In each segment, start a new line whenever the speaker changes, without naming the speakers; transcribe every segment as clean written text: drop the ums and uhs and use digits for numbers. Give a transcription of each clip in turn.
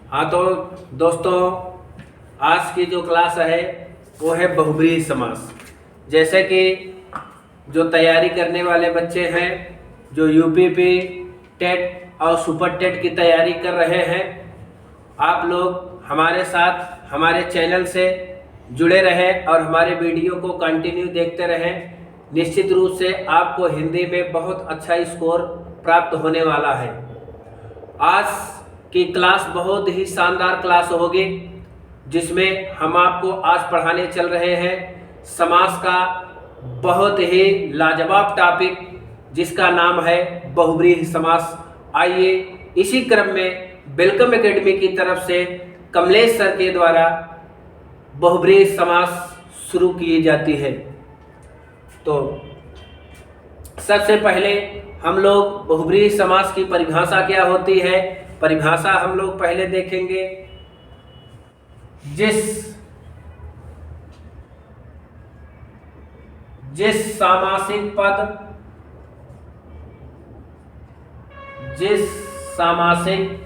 हाँ तो दोस्तों, आज की जो क्लास है वो है बहुब्रीहि समास। जैसे कि जो तैयारी करने वाले बच्चे हैं, जो यूपीपी टेट और सुपर टेट की तैयारी कर रहे हैं, आप लोग हमारे साथ हमारे चैनल से जुड़े रहें और हमारे वीडियो को कंटिन्यू देखते रहें। निश्चित रूप से आपको हिंदी में बहुत अच्छा स्कोर प्राप्त होने वाला है। आज की क्लास बहुत ही शानदार क्लास होगी, जिसमें हम आपको आज पढ़ाने चल रहे हैं समास का बहुत ही लाजवाब टॉपिक, जिसका नाम है बहुब्रीहि समास। आइए इसी क्रम में वेलकम एकेडमी की तरफ से कमलेश सर के द्वारा बहुब्रीहि समास शुरू की जाती है। तो सबसे पहले हम लोग बहुब्रीहि समास की परिभाषा क्या होती है, परिभाषा हम लोग पहले देखेंगे। जिस सामासिक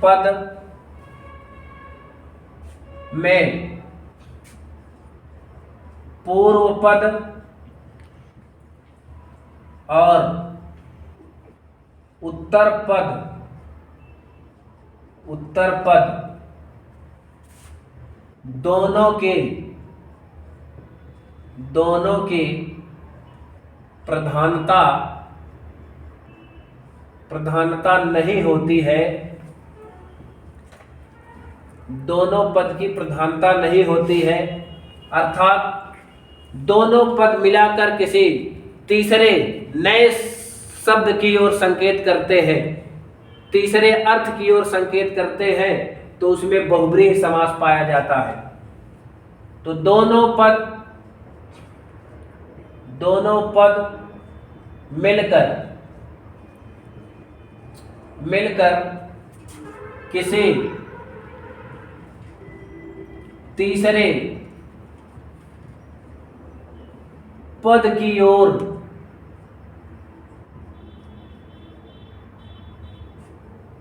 पद में पूर्व पद और उत्तर पद दोनों की प्रधानता नहीं होती है, दोनों पद की प्रधानता नहीं होती है, अर्थात दोनों पद मिलाकर किसी तीसरे नए शब्द की ओर संकेत करते हैं, तीसरे अर्थ की ओर संकेत करते हैं, तो उसमें बहुब्रीहि समास पाया जाता है। तो दोनों पद मिलकर किसी तीसरे पद की ओर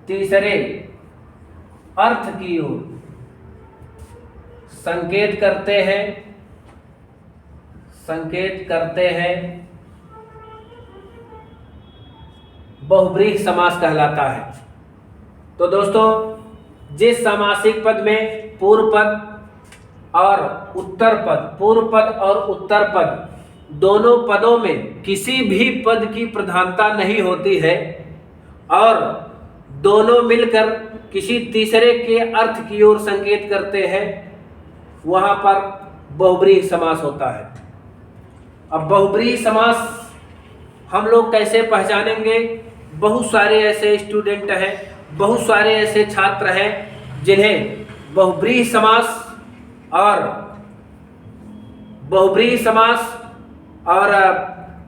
तीसरे अर्थ की ओर संकेत करते हैं, बहुब्रीहि समास कहलाता है। तो दोस्तों, जिस सामासिक पद में पूर्व पद और उत्तर पद दोनों पदों में किसी भी पद की प्रधानता नहीं होती है और दोनों मिलकर किसी तीसरे के अर्थ की ओर संकेत करते हैं, वहां पर बहुब्रीहि समास होता है। अब बहुब्रीहि समास हम लोग कैसे पहचानेंगे? बहुत सारे ऐसे स्टूडेंट हैं, बहुत सारे ऐसे छात्र हैं जिन्हें बहुब्रीहि समास और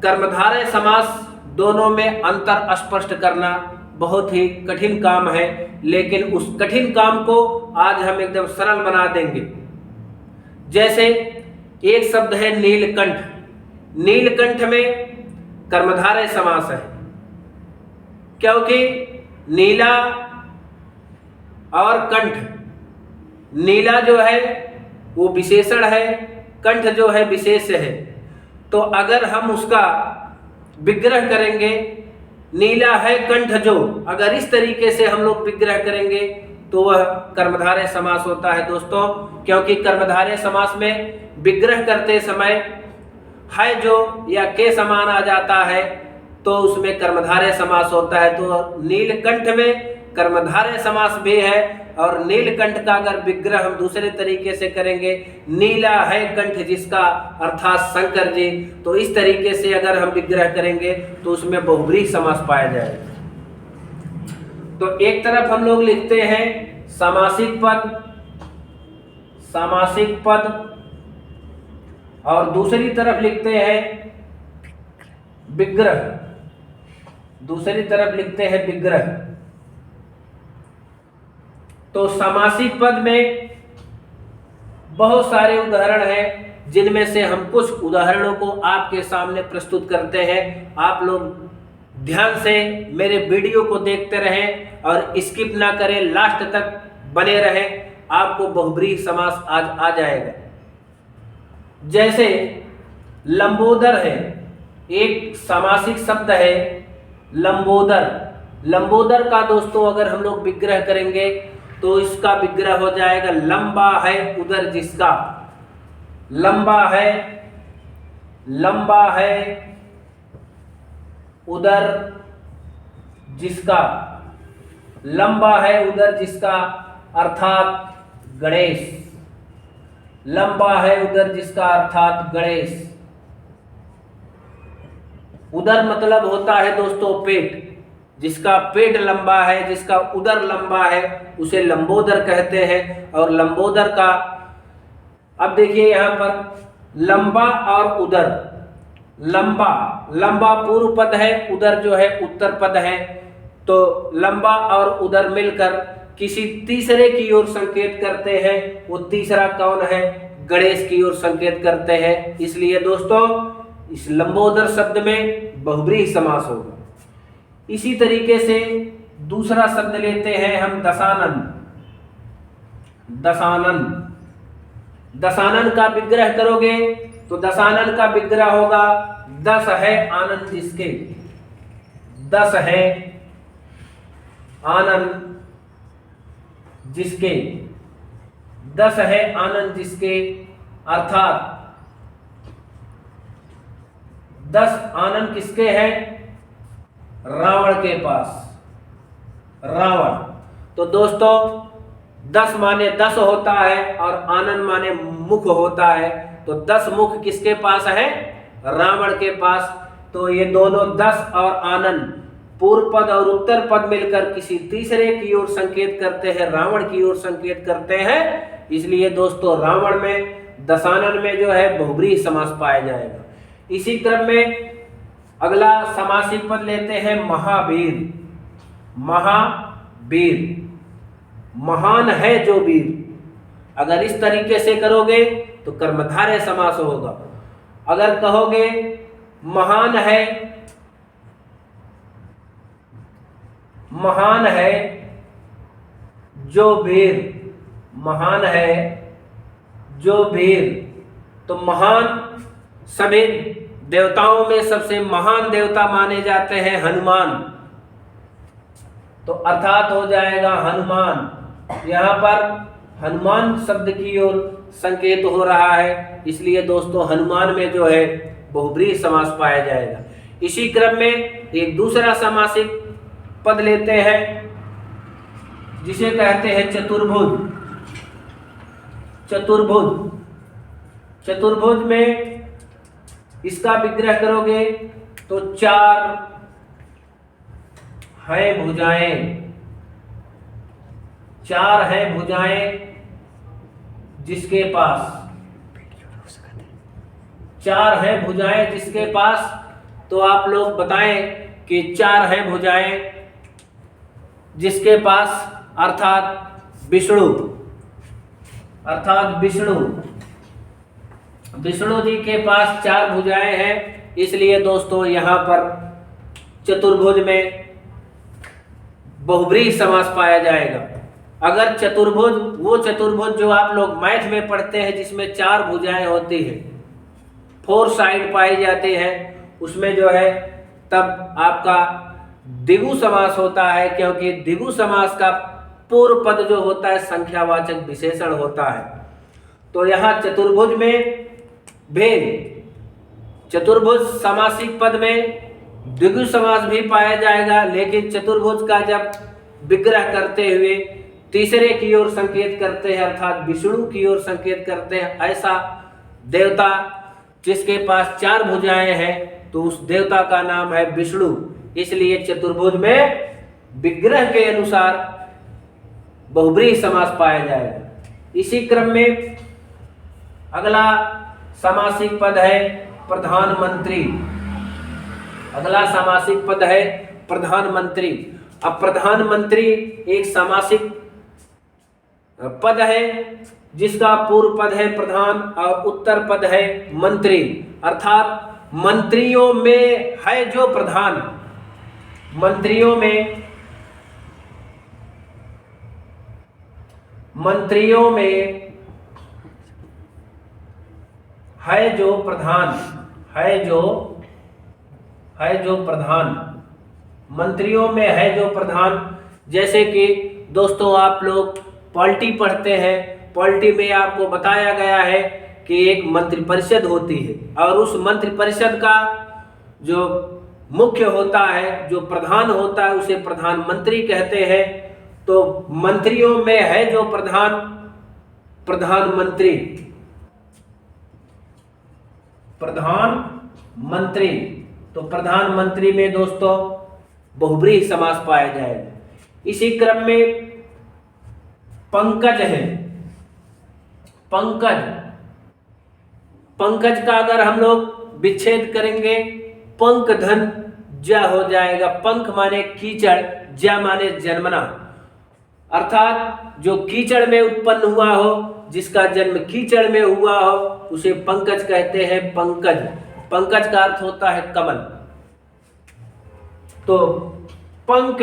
कर्मधारय समास दोनों में अंतर स्पष्ट करना बहुत ही कठिन काम है, लेकिन उस कठिन काम को आज हम एकदम सरल बना देंगे। जैसे एक शब्द है नीलकंठ, नीलकंठ में कर्मधारय समास है, क्योंकि नीला और कंठ, नीला जो है वो विशेषण है, कंठ जो है विशेष है। तो अगर हम उसका विग्रह करेंगे, नीला है कंठ जो, अगर इस तरीके से हम लोग विग्रह करेंगे तो वह कर्मधारय समास होता है दोस्तों। क्योंकि कर्मधारय समास में विग्रह करते समय है जो या के समान आ जाता है, तो उसमें कर्मधारय समास होता है। तो नीलकंठ में कर्मधारय समास भी है, और नीलकंठ का अगर विग्रह हम दूसरे तरीके से करेंगे, नीला है कंठ जिसका, अर्थात शंकर जी, तो इस तरीके से अगर हम विग्रह करेंगे तो उसमें बहुब्रीहि समास पाया जाएगा। तो एक तरफ हम लोग लिखते हैं सामासिक पद और दूसरी तरफ लिखते हैं विग्रह। तो सामासिक पद में बहुत सारे उदाहरण हैं, जिनमें से हम कुछ उदाहरणों को आपके सामने प्रस्तुत करते हैं। आप लोग ध्यान से मेरे वीडियो को देखते रहें और स्किप ना करें, लास्ट तक बने रहें, आपको बहुब्रीहि समास आज आ जाएगा। जैसे लंबोदर है, एक सामासिक शब्द है लंबोदर। लंबोदर का दोस्तों अगर हम लोग विग्रह करेंगे तो इसका विग्रह हो जाएगा लंबा है उदर जिसका। लंबा है उदर जिसका, लंबा है उदर जिसका अर्थात गणेश। लंबा है उदर जिसका अर्थात गणेश। उदर मतलब होता है दोस्तों पेट। जिसका पेट लंबा है, जिसका उदर लंबा है, उसे लंबोदर कहते हैं। और लंबोदर का, अब देखिए यहाँ पर लंबा और उदर। लंबा पूर्व पद है, उदर जो है उत्तर पद है। तो लंबा और उदर मिलकर किसी तीसरे की ओर संकेत करते हैं। वो तीसरा कौन है? गणेश की ओर संकेत करते हैं। इसलिए दोस्तों इस लंबोदर शब्द में बहुब्रीहि समास होगा। इसी तरीके से दूसरा शब्द लेते हैं हम दशानन। दशानन का विग्रह करोगे तो दशानन का विग्रह होगा दस है आनंद जिसके। दस है आनंद जिसके। दस है आनंद जिसके अर्थात 10 आनंद किसके हैं? रावण के पास। रावण। तो दोस्तों 10 माने 10 होता है और आनंद माने मुख होता है। तो 10 मुख किसके पास है? रावण के पास। तो ये दोनों 10 और आनंद पूर्व पद और उत्तर पद मिलकर किसी तीसरे की ओर संकेत करते हैं, रावण की ओर संकेत करते हैं। इसलिए दोस्तों रावण में, दशानन में जो है बहुब्रीहि समास पाया जाएगा। इसी क्रम में अगला समासिक पद लेते हैं महावीर। महावीर, महान है जो वीर। अगर इस तरीके से करोगे तो कर्मधारय समास होगा। अगर कहोगे महान है जो वीर, महान है जो वीर, तो महान सभी देवताओं में सबसे महान देवता माने जाते हैं हनुमान। तो अर्थात हो जाएगा हनुमान। यहाँ पर हनुमान शब्द की ओर संकेत हो रहा है। इसलिए दोस्तों हनुमान में जो है बहुब्रीहि समास पाया जाएगा। इसी क्रम में एक दूसरा समासिक पद लेते हैं जिसे कहते हैं चतुर्भुज। चतुर्भुज में इसका विग्रह करोगे तो 4 हैं भुजाएं। 4 हैं भुजाएं जिसके पास। 4 हैं भुजाएं जिसके पास। तो आप लोग बताएं कि 4 हैं भुजाएं जिसके पास अर्थात विष्णु। विष्णु जी के पास 4 भुजाएं हैं। इसलिए दोस्तों यहाँ पर चतुर्भुज में बहुब्रीहि समास पाया जाएगा। अगर चतुर्भुज, वो चतुर्भुज जो आप लोग मैथ में पढ़ते हैं जिसमें 4 भुजाएं होती हैं, 4 साइड पाई जाती हैं, उसमें जो है तब आपका द्विगु समास होता है। क्योंकि द्विगु समास का पूर्व पद जो होता है संख्यावाचक विशेषण होता है। तो यहाँ चतुर्भुज में भेद, चतुर्भुज समासिक पद में द्विगु समास भी पाया जाएगा। लेकिन चतुर्भुज का जब विग्रह करते हुए तीसरे की ओर संकेत करते हैं अर्थात विष्णु की ओर संकेत करते हैं, ऐसा देवता जिसके पास 4 भुजाएं हैं तो उस देवता का नाम है विष्णु। इसलिए चतुर्भुज में विग्रह के अनुसार बहुब्रीहि समास पाया जाएगा। इसी क्रम में अगला समासिक पद है प्रधानमंत्री। अगला समासिक पद है प्रधानमंत्री। अब प्रधानमंत्री एक समासिक पद है जिसका पूर्व पद है प्रधान और उत्तर पद है मंत्री। अर्थात मंत्रियों में है जो प्रधान। मंत्रियों में है जो प्रधान, मंत्रियों में है जो प्रधान। जैसे कि दोस्तों आप लोग पॉलिटी पढ़ते हैं, पॉलिटी में आपको बताया गया है कि एक मंत्रिपरिषद होती है और उस मंत्रिपरिषद का जो मुख्य होता है, जो प्रधान होता है, उसे प्रधानमंत्री कहते हैं। तो मंत्रियों में है जो प्रधानमंत्री, तो प्रधानमंत्री में दोस्तों बहुब्रीहि समास पाया जाएगा। इसी क्रम में पंकज है, पंकज का अगर हम लोग विच्छेद करेंगे, पंक धन ज हो जाएगा। पंख माने कीचड़, ज माने जन्मना, अर्थात जो कीचड़ में उत्पन्न हुआ हो, जिसका जन्म कीचड़ में हुआ हो, उसे पंकज कहते हैं। पंकज का अर्थ होता है कमल। तो पंख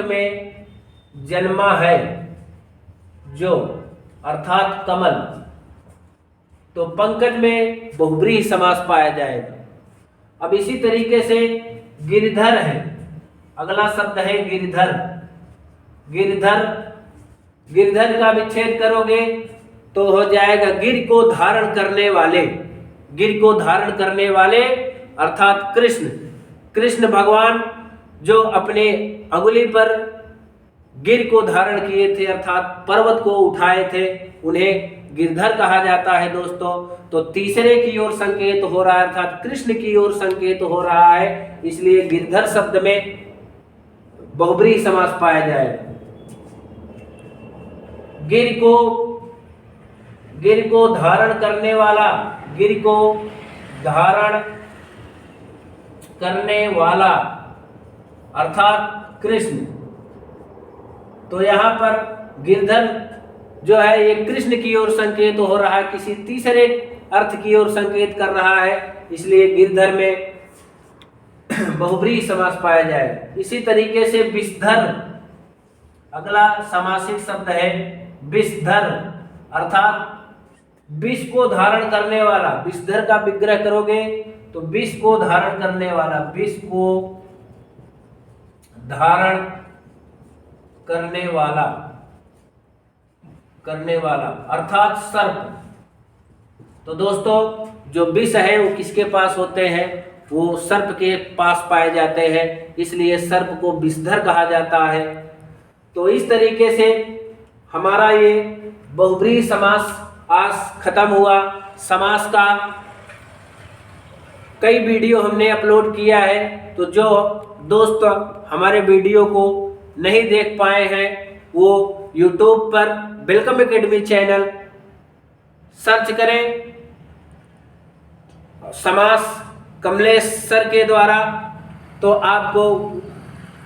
में जन्मा है जो, अर्थात कमल, तो पंकज में बहुब्रीहि समास पाया जाएगा। अब इसी तरीके से गिरधर है, अगला शब्द है गिरधर का विच्छेद करोगे तो हो जाएगा गिर को धारण करने वाले, अर्थात कृष्ण भगवान जो अपने अंगुली पर गिर को धारण किए थे, अर्थात पर्वत को उठाए थे, उन्हें गिरधर कहा जाता है दोस्तों। तो तीसरे की ओर संकेत हो रहा है, अर्थात कृष्ण की ओर संकेत हो रहा है, इसलिए गिरधर शब्द में बहुब्रीहि समास पाया जाएगा। गिर को धारण करने वाला, अर्थात कृष्ण। तो यहाँ पर गिरधर जो है ये कृष्ण की ओर संकेत हो रहा है, किसी तीसरे अर्थ की ओर संकेत कर रहा है, इसलिए गिरधर में बहुब्रीहि समास पाया जाए। इसी तरीके से विषधर, अगला समासिक शब्द है विषधर, अर्थात विष को धारण करने वाला। विषधर का विग्रह करोगे तो विष को धारण करने वाला, विष को धारण करने वाला अर्थात सर्प। तो दोस्तों जो विष है वो किसके पास होते हैं, वो सर्प के पास पाए जाते हैं, इसलिए सर्प को विषधर कहा जाता है। तो इस तरीके से हमारा ये बहुब्रीहि समास आज खत्म हुआ। समास का कई वीडियो हमने अपलोड किया है, तो जो दोस्त हमारे वीडियो को नहीं देख पाए हैं वो YouTube पर वेलकम एकेडमी चैनल सर्च करें, समास कमलेश सर के द्वारा, तो आपको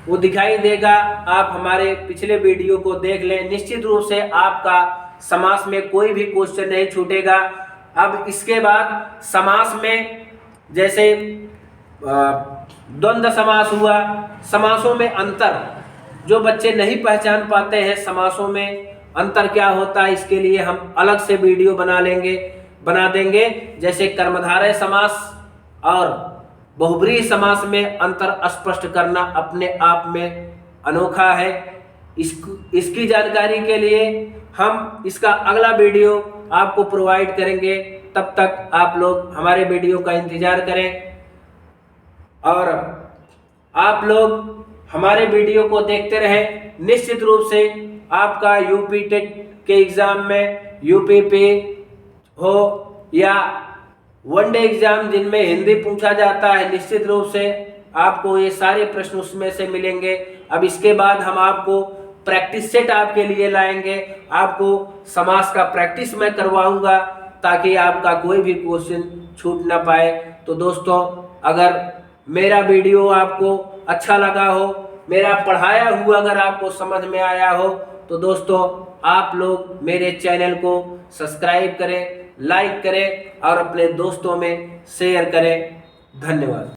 वो दिखाई देगा। आप हमारे पिछले वीडियो को देख लें, निश्चित रूप से आपका समास में कोई भी क्वेश्चन नहीं छूटेगा। अब इसके बाद समास में जैसे द्वंद्व समास हुआ, समासों में अंतर जो बच्चे नहीं पहचान पाते हैं, समासों में अंतर क्या होता है, इसके लिए हम अलग से वीडियो बना देंगे। जैसे कर्मधारय समास और बहुब्रीहि समास में अंतर स्पष्ट करना अपने आप में अनोखा है। इसकी जानकारी के लिए हम इसका अगला वीडियो आपको प्रोवाइड करेंगे। तब तक आप लोग हमारे वीडियो का इंतजार करें और आप लोग हमारे वीडियो को देखते रहें। निश्चित रूप से आपका यूपी टेट के एग्जाम में, यूपीपी हो या वनडे एग्जाम जिनमें हिंदी पूछा जाता है, निश्चित रूप से आपको ये सारे प्रश्न उसमें से मिलेंगे। अब इसके बाद हम आपको प्रैक्टिस सेट आपके लिए लाएंगे, आपको समास का प्रैक्टिस मैं करवाऊंगा ताकि आपका कोई भी क्वेश्चन छूट ना पाए। तो दोस्तों अगर मेरा वीडियो आपको अच्छा लगा हो, मेरा पढ़ाया हुआ अगर आपको समझ में आया हो, तो दोस्तों आप लोग मेरे चैनल को सब्सक्राइब करें, लाइक करें और अपने दोस्तों में शेयर करें। धन्यवाद।